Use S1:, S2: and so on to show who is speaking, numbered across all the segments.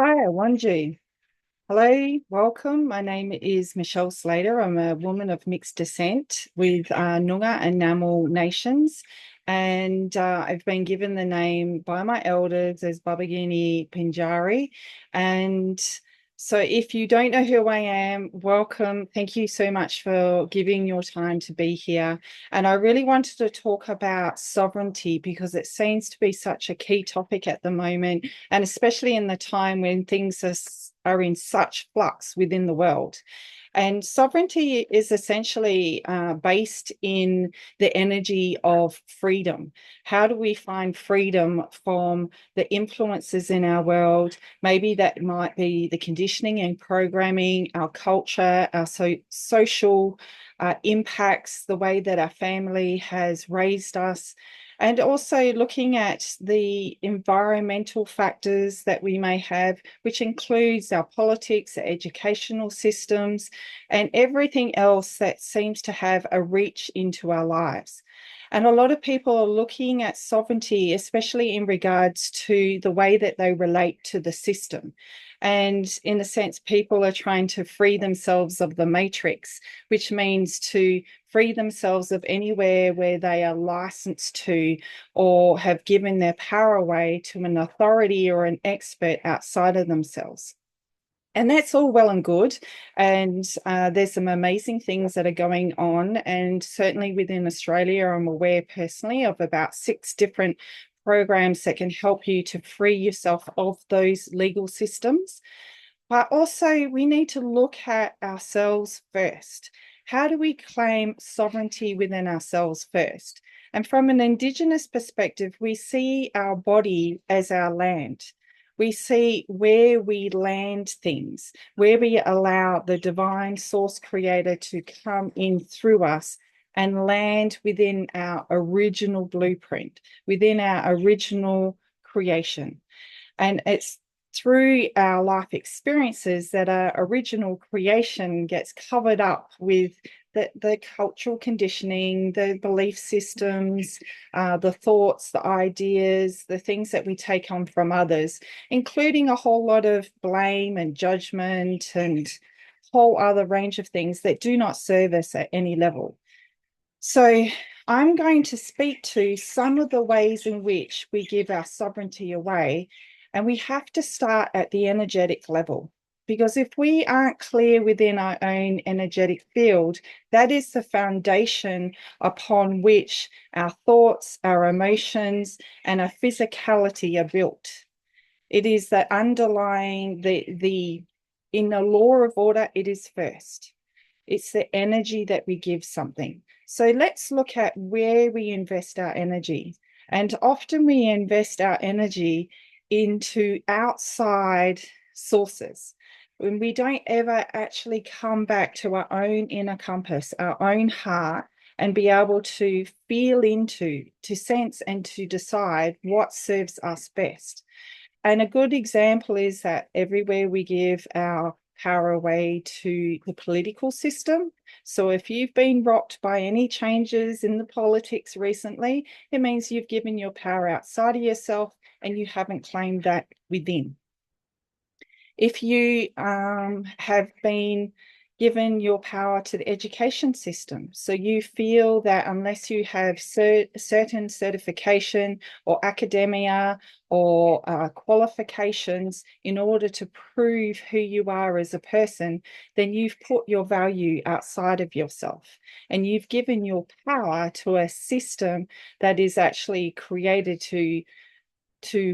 S1: Hi, Wanju. Hello, welcome. My name is Michelle Slater. I'm a woman of mixed descent with Noongar and Namal nations. I've been given the name by my elders as Babagini Pinjari. And so if you don't know who I am, welcome. Thank you so much for giving your time to be here. And I really wanted to talk about sovereignty because it seems to be such a key topic at the moment, and especially in the time when things are in such flux within the world. And sovereignty is essentially based in the energy of freedom. How do we find freedom from the influences in our world? Maybe that might be the conditioning and programming, our culture, our social impacts, the way that our family has raised us, and also looking at the environmental factors that we may have, which includes our politics, our educational systems, and everything else that seems to have a reach into our lives. And a lot of people are looking at sovereignty, especially in regards to the way that they relate to the system. And in a sense, people are trying to free themselves of the matrix, which means to free themselves of anywhere where they are licensed to or have given their power away to an authority or an expert outside of themselves. And that's all well and good. And there's some amazing things that are going on. And certainly within Australia, I'm aware personally of about 6 different programs that can help you to free yourself of those legal systems. But also, we need to look at ourselves first. How do we claim sovereignty within ourselves first? And from an Indigenous perspective, we see our body as our land. We see where we land things, where we allow the divine source creator to come in through us and land within our original blueprint, within our original creation. And it's through our life experiences that our original creation gets covered up with the cultural conditioning, the belief systems, the thoughts, the ideas, the things that we take on from others, including a whole lot of blame and judgment and whole other range of things that do not serve us at any level. So I'm going to speak to some of the ways in which we give our sovereignty away, and we have to start at the energetic level. Because if we aren't clear within our own energetic field, that is the foundation upon which our thoughts, our emotions, and our physicality are built. It is that underlying in the law of order, it is first. It's the energy that we give something. So let's look at where we invest our energy. And often we invest our energy into outside sources, when we don't ever actually come back to our own inner compass, our own heart, and be able to feel into, to sense and to decide what serves us best. And a good example is that everywhere we give our power away to the political system. So if you've been rocked by any changes in the politics recently, it means you've given your power outside of yourself and you haven't claimed that within. If you have been given your power to the education system, so you feel that unless you have certain certification or academia or qualifications in order to prove who you are as a person, then you've put your value outside of yourself and you've given your power to a system that is actually created to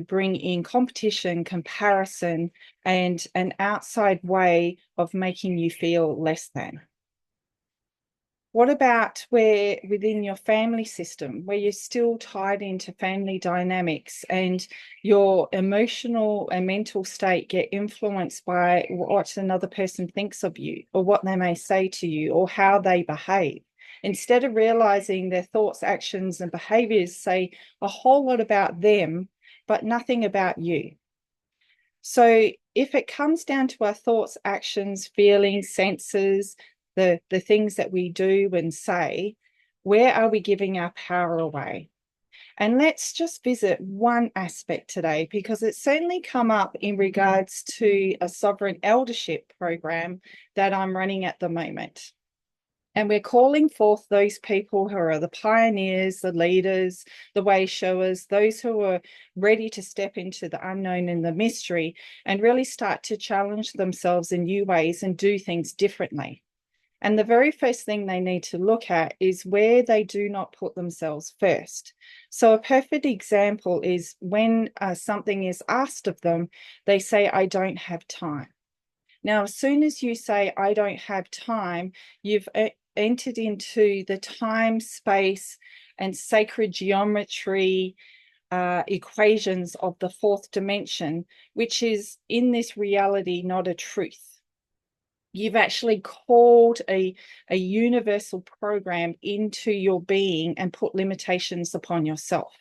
S1: bring in competition, comparison, and an outside way of making you feel less than. What about where within your family system, where you're still tied into family dynamics and your emotional and mental state get influenced by what another person thinks of you or what they may say to you or how they behave? Instead of realizing their thoughts, actions, and behaviors say a whole lot about them, but nothing about you. So if it comes down to our thoughts, actions, feelings, senses, the things that we do and say, where are we giving our power away? And let's just visit one aspect today, because it's certainly come up in regards to a sovereign eldership program that I'm running at the moment. And we're calling forth those people who are the pioneers, the leaders, the way showers, those who are ready to step into the unknown and the mystery and really start to challenge themselves in new ways and do things differently. And the very first thing they need to look at is where they do not put themselves first. So a perfect example is when something is asked of them, they say, I don't have time. Now, as soon as you say, I don't have time, you've entered into the time, space, and sacred geometry equations of the fourth dimension, which is in this reality not a truth. You've actually called a universal program into your being and put limitations upon yourself.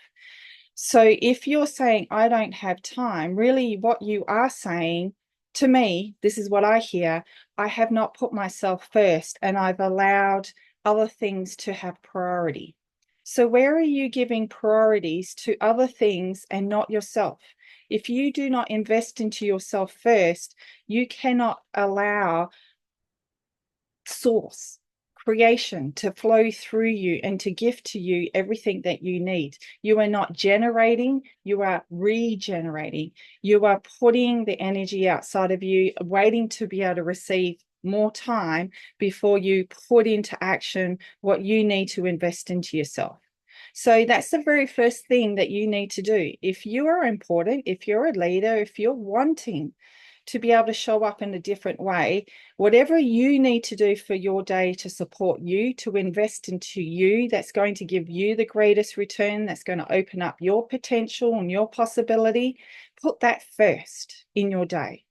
S1: So if you're saying, I don't have time, really what you are saying, to me, this is what I hear, I have not put myself first and I've allowed other things to have priority. So where are you giving priorities to other things and not yourself? If you do not invest into yourself first, you cannot allow source, creation to flow through you and to gift to you everything that you need. You are not generating, you are regenerating. You are putting the energy outside of you, waiting to be able to receive more time before you put into action what you need to invest into yourself. So that's the very first thing that you need to do. If you are important, if you're a leader, if you're wanting to be able to show up in a different way, whatever you need to do for your day to support you, to invest into you, that's going to give you the greatest return, that's going to open up your potential and your possibility, put that first in your day.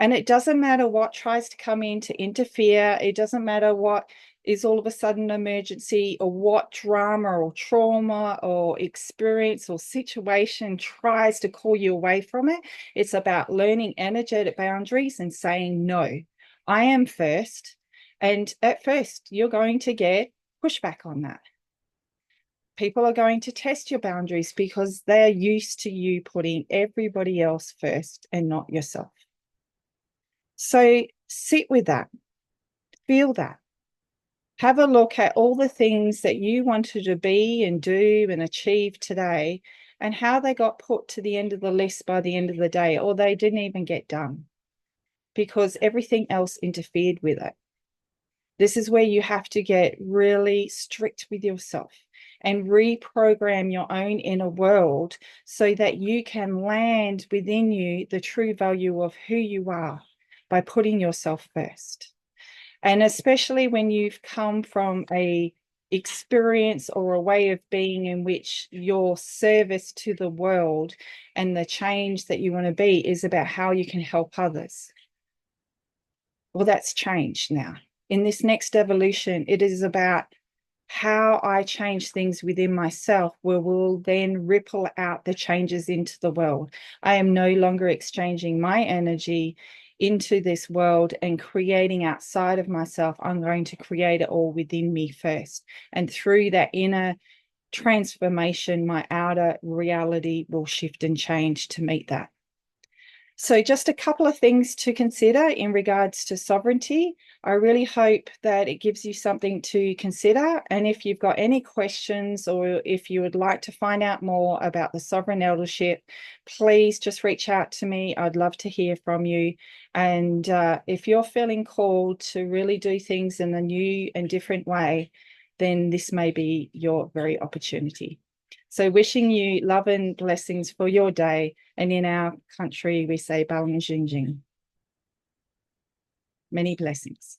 S1: And it doesn't matter what tries to come in to interfere. It doesn't matter what is all of a sudden an emergency or what drama or trauma or experience or situation tries to call you away from it. It's about learning energetic boundaries and saying, no, I am first. And at first, you're going to get pushback on that. People are going to test your boundaries because they're used to you putting everybody else first and not yourself. So sit with that, feel that. Have a look at all the things that you wanted to be and do and achieve today and how they got put to the end of the list by the end of the day, or they didn't even get done because everything else interfered with it. This is where you have to get really strict with yourself and reprogram your own inner world so that you can land within you the true value of who you are by putting yourself first. And especially when you've come from a experience or a way of being in which your service to the world and the change that you want to be is about how you can help others. Well, that's changed now. In this next evolution, it is about how I change things within myself, where will then ripple out the changes into the world. I am no longer exchanging my energy into this world and creating outside of myself. I'm going to create it all within me first. And through that inner transformation, my outer reality will shift and change to meet that. So just a couple of things to consider in regards to sovereignty. I really hope that it gives you something to consider. And if you've got any questions or if you would like to find out more about the sovereign eldership, please just reach out to me. I'd love to hear from you. And if you're feeling called to really do things in a new and different way, then this may be your very opportunity. So wishing you love and blessings for your day. And in our country, we say Balang Jing Jing. Many blessings.